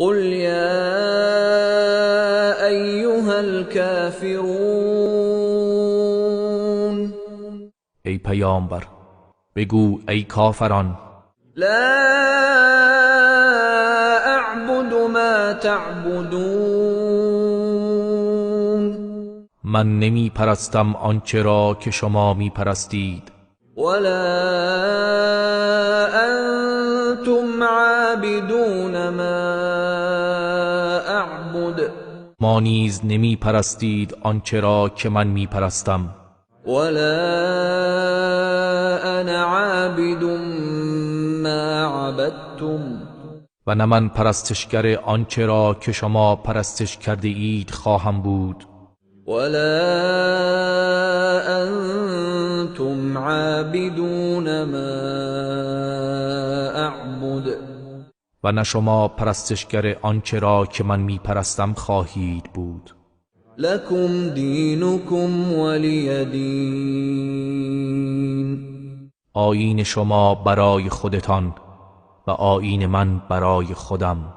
قل یا ایها الكافرون، ای پیامبر بگو ای کافران، لا اعبد ما تعبدون، من نمی پرستم آنچه را که شما می پرستید، ولا انتم عابدون ما اعبد، ما نیز نمی پرستید آنچه را که من می پرستم، ولا انا عابد ما عبدتم، و نه من پرستشگر آنچه را که شما پرستش کرده اید خواهم بود، ولا انتم عابدون ما اعبد، و نه شما پرستشگر آنچه را که من می پرستم خواهید بود. لکم دینکم ولی دین، آیین شما برای خودتان و آیین من برای خودم.